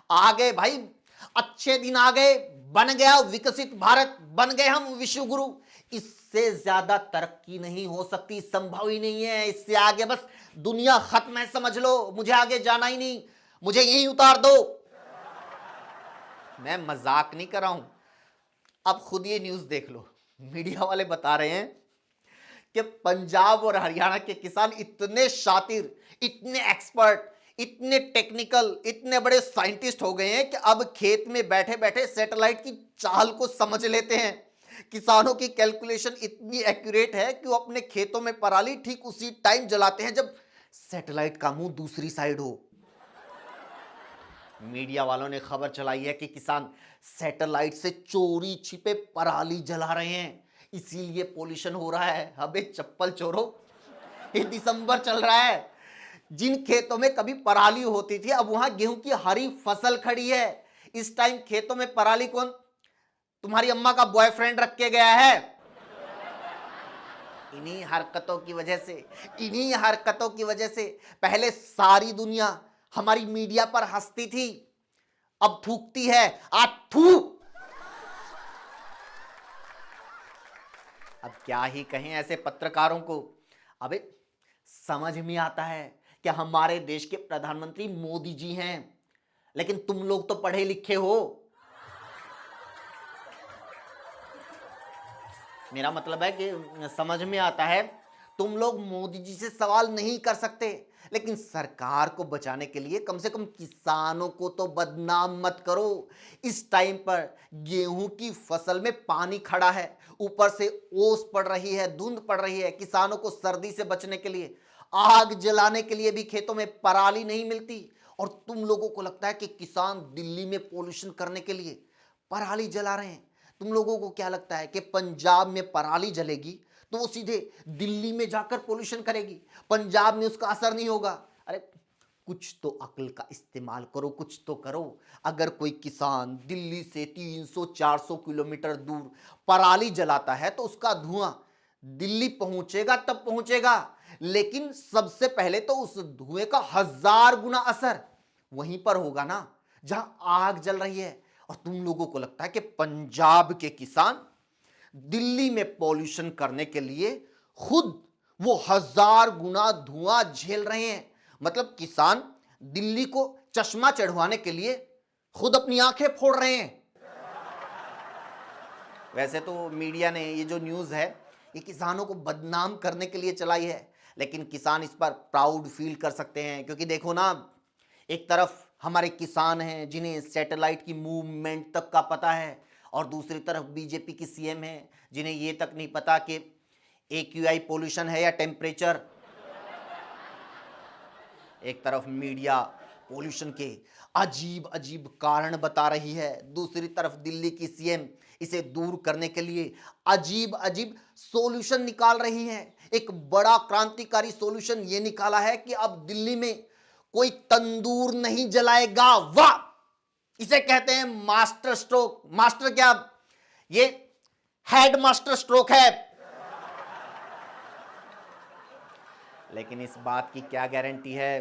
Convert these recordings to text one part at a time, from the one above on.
आ गए भाई, अच्छे दिन आ गए, बन गया विकसित भारत, बन गए हम विश्व गुरु। इससे ज्यादा तरक्की नहीं हो सकती, संभव ही नहीं है। इससे आगे बस दुनिया खत्म है समझ लो, मुझे आगे जाना ही नहीं, मुझे यहीं उतार दो। मैं मजाक नहीं कर रहा हूं। अब खुद ये न्यूज देख लो, मीडिया वाले बता रहे हैं कि पंजाब और हरियाणा के किसान इतने शातिर, इतने एक्सपर्ट, इतने टेक्निकल, इतने बड़े साइंटिस्ट हो गए हैं कि अब खेत में बैठे बैठे सैटेलाइट की चाल को समझ लेते हैं। किसानों की कैलकुलेशन इतनी एक्यूरेट है कि वो अपने खेतों में पराली ठीक उसी टाइम जलाते हैं जब सैटेलाइट का मुंह दूसरी साइड हो। मीडिया वालों ने खबर चलाई है कि किसान सैटेलाइट से चोरी छिपे पराली जला रहे हैं, इसीलिए पोल्यूशन हो रहा है। अबे चप्पल चोरो, ये दिसंबर चल रहा है, जिन खेतों में कभी पराली होती थी अब वहां गेहूं की हरी फसल खड़ी है। इस टाइम खेतों में पराली कौन, तुम्हारी अम्मा का बॉयफ्रेंड रख के गया है। इन्हीं हरकतों की वजह से, इन्हीं हरकतों की वजह से पहले सारी दुनिया हमारी मीडिया पर हंसती थी, अब थूकती है। आज थू, अब क्या ही कहें ऐसे पत्रकारों को। अबे समझ में आता है कि हमारे देश के प्रधानमंत्री मोदी जी हैं, लेकिन तुम लोग तो पढ़े लिखे हो। मेरा मतलब है कि समझ में आता है, तुम लोग मोदी जी से सवाल नहीं कर सकते, लेकिन सरकार को बचाने के लिए कम से कम किसानों को तो बदनाम मत करो। इस टाइम पर गेहूं की फसल में पानी खड़ा है, ऊपर से ओस पड़ रही है, धुंध पड़ रही है, किसानों को सर्दी से बचने के लिए, आग जलाने के लिए भी खेतों में पराली नहीं मिलती, और तुम लोगों को लगता है कि किसान दिल्ली में पोल्यूशन करने के लिए पराली जला रहे हैं। तुम लोगों को क्या लगता है कि पंजाब में पराली जलेगी तो वो सीधे दिल्ली में जाकर पोल्यूशन करेगी, पंजाब में उसका असर नहीं होगा? अरे कुछ तो अक्ल का इस्तेमाल करो, कुछ तो करो। अगर कोई किसान दिल्ली से 300-400 किलोमीटर दूर पराली जलाता है तो उसका धुआं दिल्ली पहुंचेगा तब पहुंचेगा, लेकिन सबसे पहले तो उस धुएं का 1000 गुना असर वहीं पर होगा ना जहां आग जल रही है। और तुम लोगों को लगता है कि पंजाब के किसान दिल्ली में पॉल्यूशन करने के लिए खुद वो 1000 गुना धुआं झेल रहे हैं। मतलब किसान दिल्ली को चश्मा चढ़वाने के लिए खुद अपनी आंखें फोड़ रहे हैं। वैसे तो मीडिया ने ये जो न्यूज़ है ये किसानों को बदनाम करने के लिए चलाई है, लेकिन किसान इस पर प्राउड फील कर सकते हैं, क्योंकि देखो ना, एक तरफ हमारे किसान हैं जिन्हें सैटेलाइट की मूवमेंट तक का पता है, और दूसरी तरफ बीजेपी की सीएम है जिन्हें ये तक नहीं पता कि एक्यूआई पोल्यूशन है या टेम्परेचर। एक तरफ मीडिया पोल्यूशन के अजीब अजीब कारण बता रही है, दूसरी तरफ दिल्ली की सीएम इसे दूर करने के लिए अजीब अजीब सॉल्यूशन निकाल रही है। एक बड़ा क्रांतिकारी सॉल्यूशन ये निकाला है कि अब दिल्ली में कोई तंदूर नहीं जलाएगा। वाह, इसे कहते हैं मास्टर स्ट्रोक। मास्टर क्या, ये हेड मास्टर स्ट्रोक है। लेकिन इस बात की क्या गारंटी है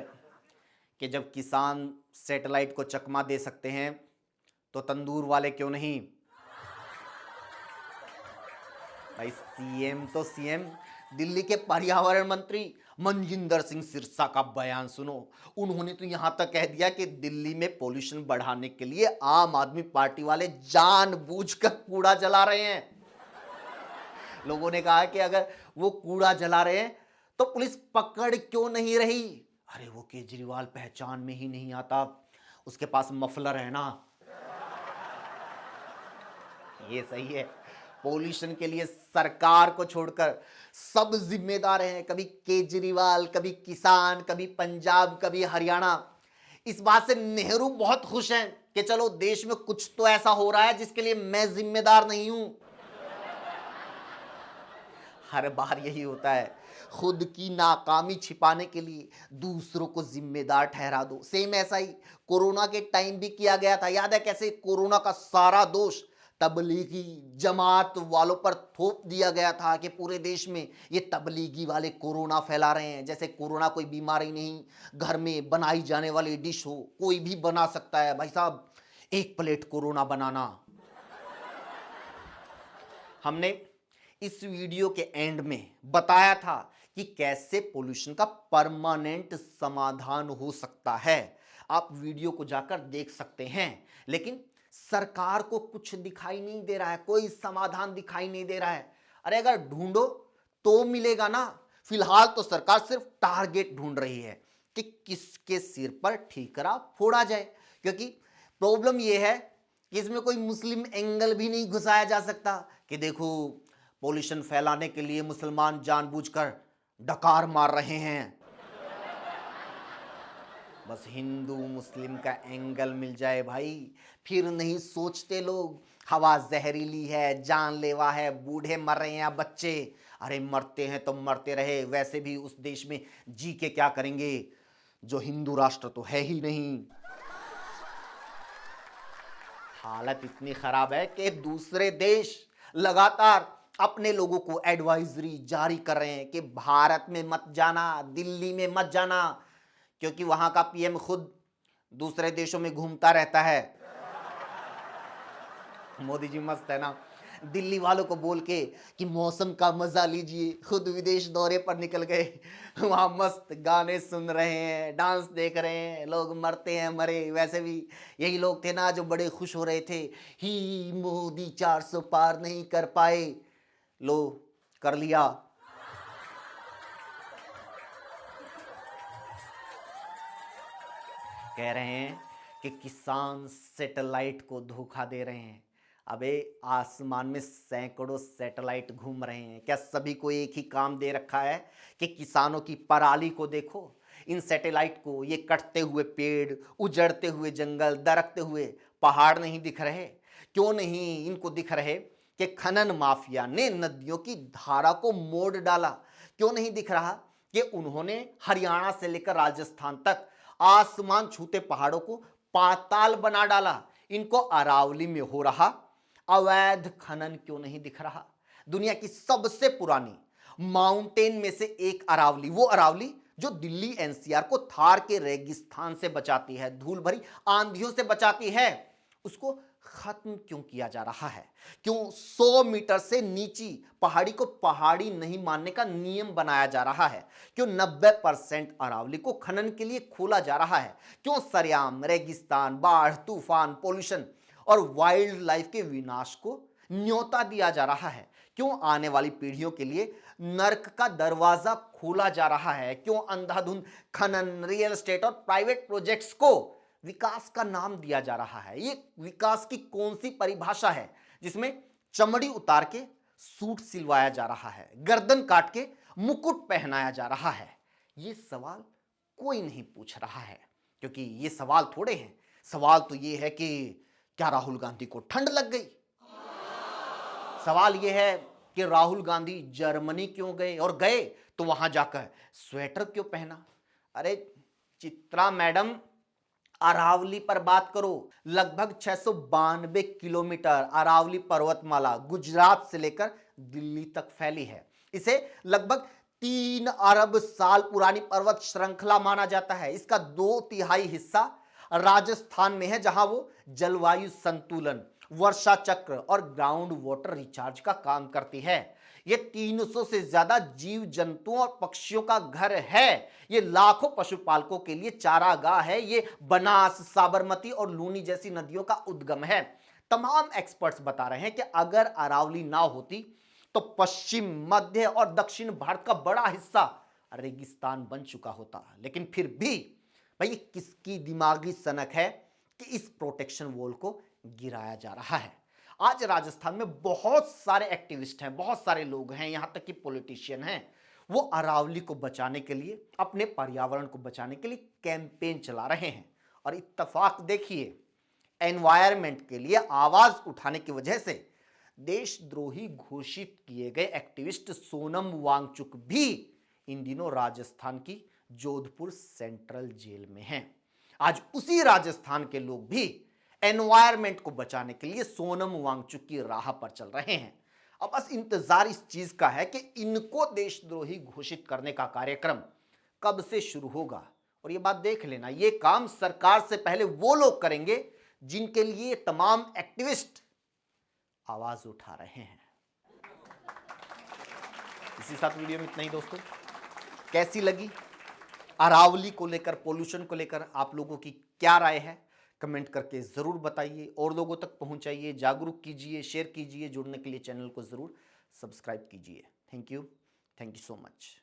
कि जब किसान सैटेलाइट को चकमा दे सकते हैं तो तंदूर वाले क्यों नहीं? भाई सीएम तो सीएम, दिल्ली के पर्यावरण मंत्री मनजिंदर सिंह सिरसा का बयान सुनो। उन्होंने तो यहां तक कह दिया कि दिल्ली में पोल्यूशन बढ़ाने के लिए आम आदमी पार्टी वाले जानबूझकर कूड़ा जला रहे हैं। लोगों ने कहा कि अगर वो कूड़ा जला रहे हैं तो पुलिस पकड़ क्यों नहीं रही? अरे वो केजरीवाल पहचान में ही नहीं आता, उसके पास मफलर है ना। ये सही है, पोल्यूशन के लिए सरकार को छोड़कर सब जिम्मेदार हैं, कभी केजरीवाल, कभी किसान, कभी पंजाब, कभी हरियाणा। इस बात से नेहरू बहुत खुश हैं कि चलो देश में कुछ तो ऐसा हो रहा है जिसके लिए मैं जिम्मेदार नहीं हूं। हर बार यही होता है, खुद की नाकामी छिपाने के लिए दूसरों को जिम्मेदार ठहरा दो। सेम ऐसा ही कोरोना के टाइम भी किया गया था, याद है कैसे कोरोना का सारा दोष तबलीगी जमात वालों पर थोप दिया गया था कि पूरे देश में ये तबलीगी वाले कोरोना फैला रहे हैं, जैसे कोरोना कोई बीमारी नहीं, घर में बनाई जाने वाली डिश हो, कोई भी बना सकता है। भाई साहब, एक प्लेट कोरोना बनाना। हमने इस वीडियो के एंड में बताया था कि कैसे पोल्यूशन का परमानेंट समाधान हो सकता है। आप वीडियो को जाकर देख सकते हैं, लेकिन सरकार को कुछ दिखाई नहीं दे रहा है, कोई समाधान दिखाई नहीं दे रहा है। अरे अगर ढूंढो तो मिलेगा ना। फिलहाल तो सरकार सिर्फ टारगेट ढूंढ रही है कि किसके सिर पर ठीकरा फोड़ा जाए, क्योंकि प्रॉब्लम यह है कि इसमें कोई मुस्लिम एंगल भी नहीं घुसाया जा सकता कि देखो पॉल्यूशन फैलाने के लिए मुसलमान जानबूझकर डकार मार रहे हैं। बस हिंदू मुस्लिम का एंगल मिल जाए भाई, फिर नहीं सोचते लोग हवा जहरीली है, जानलेवा है, बूढ़े मर रहे हैं या बच्चे। अरे मरते हैं तो मरते रहे, वैसे भी उस देश में जी के क्या करेंगे जो हिंदू राष्ट्र तो है ही नहीं। हालत इतनी खराब है कि दूसरे देश लगातार अपने लोगों को एडवाइजरी जारी कर रहे हैं कि भारत में मत जाना, दिल्ली में मत जाना, क्योंकि वहां का पीएम खुद दूसरे देशों में घूमता रहता है। मोदी जी मस्त है ना, दिल्ली वालों को बोल के कि मौसम का मजा लीजिए, खुद विदेश दौरे पर निकल गए, वहां मस्त गाने सुन रहे हैं, डांस देख रहे हैं, लोग मरते हैं मरे। वैसे भी यही लोग थे ना जो बड़े खुश हो रहे थे, ही मोदी 400 पार नहीं कर पाए, लो कर लिया। कह रहे हैं कि किसान सैटेलाइट को धोखा दे रहे हैं। अबे आसमान में सैकड़ों सैटेलाइट घूम रहे हैं, क्या सभी को एक ही काम दे रखा है कि किसानों की पराली को देखो? इन सैटेलाइट को ये कटते हुए पेड़, उजड़ते हुए जंगल, दरकते हुए पहाड़ नहीं दिख रहे? क्यों नहीं इनको दिख रहे कि खनन माफिया ने नदियों की धारा को मोड़ डाला? क्यों नहीं दिख रहा कि उन्होंने हरियाणा से लेकर राजस्थान तक आसमान छूते पहाड़ों को पाताल बना डाला? इनको अरावली में हो रहा अवैध खनन क्यों नहीं दिख रहा? दुनिया की सबसे पुरानी माउंटेन में से एक अरावली, वो अरावली जो दिल्ली एनसीआर को थार के रेगिस्तान से बचाती है, धूल भरी आंधियों से बचाती है, उसको खत्म क्यों किया जा रहा है? क्यों 100 मीटर से नीची पहाड़ी को पहाड़ी नहीं मानने का नियम बनाया जा रहा है? क्यों 90% अरावली को खनन के लिए खोला जा रहा है? क्यों सरेआम रेगिस्तान, बाढ़, तूफान, पोल्यूशन और वाइल्ड लाइफ के विनाश को न्योता दिया जा रहा है? क्यों आने वाली पीढ़ियों के लिए नर्क का दरवाजा खोला जा रहा है? क्यों अंधाधुंध खनन, रियल एस्टेट और प्राइवेट प्रोजेक्ट्स को विकास का नाम दिया जा रहा है? ये विकास की कौन सी परिभाषा है जिसमें चमड़ी उतार के सूट सिलवाया जा रहा है, गर्दन काट के मुकुट पहनाया जा रहा है? ये सवाल कोई नहीं पूछ रहा है, क्योंकि ये सवाल थोड़े हैं। सवाल तो ये है कि क्या राहुल गांधी को ठंड लग गई? सवाल यह है कि राहुल गांधी जर्मनी क्यों गए, और गए तो वहां जाकर स्वेटर क्यों पहना? अरे चित्रा मैडम, अरावली पर बात करो। लगभग 692 किलोमीटर अरावली पर्वतमाला गुजरात से लेकर दिल्ली तक फैली है। इसे लगभग 3 अरब साल पुरानी पर्वत श्रृंखला माना जाता है। इसका 2/3 हिस्सा राजस्थान में है, जहां वो जलवायु संतुलन, वर्षा चक्र और ग्राउंड वाटर रिचार्ज का काम करती है। ये 300 से ज्यादा जीव जंतुओं और पक्षियों का घर है। ये लाखों पशुपालकों के लिए चारागाह है। ये बनास, साबरमती और लूनी जैसी नदियों का उद्गम है। तमाम एक्सपर्ट्स बता रहे हैं कि अगर अरावली ना होती तो पश्चिम, मध्य और दक्षिण भारत का बड़ा हिस्सा रेगिस्तान बन चुका होता। लेकिन फिर भी भाई, किसकी दिमागी सनक है कि इस प्रोटेक्शन वॉल को गिराया जा रहा है? आज राजस्थान में बहुत सारे एक्टिविस्ट हैं, बहुत सारे लोग हैं, यहां तक कि पॉलिटिशियन हैं। वो अरावली को बचाने के लिए, अपने पर्यावरण को बचाने के लिए कैंपेन चला रहे हैं। और इत्तेफाक देखिए, एनवायरनमेंट के लिए आवाज उठाने की वजह से देशद्रोही घोषित किए गए एक्टिविस्ट सोनम वांगचुक भी इन दिनों राजस्थान की जोधपुर सेंट्रल जेल में हैं। आज उसी राजस्थान के लोग भी एनवायरमेंट को बचाने के लिए सोनम वांगचुक की राह पर चल रहे हैं। अब बस इंतजार इस चीज का है कि इनको देशद्रोही घोषित करने का कार्यक्रम कब से शुरू होगा। और ये बात देख लेना, ये काम सरकार से पहले वो लोग करेंगे जिनके लिए तमाम एक्टिविस्ट आवाज उठा रहे हैं। इसी साथ वीडियो में इतना ही दोस्तों। कैसी लगी अरावली को लेकर, पोल्यूशन को लेकर आप लोगों की क्या राय है, कमेंट करके जरूर बताइए और लोगों तक पहुंचाइए, जागरूक कीजिए, शेयर कीजिए। जुड़ने के लिए चैनल को जरूर सब्सक्राइब कीजिए। Thank you so much.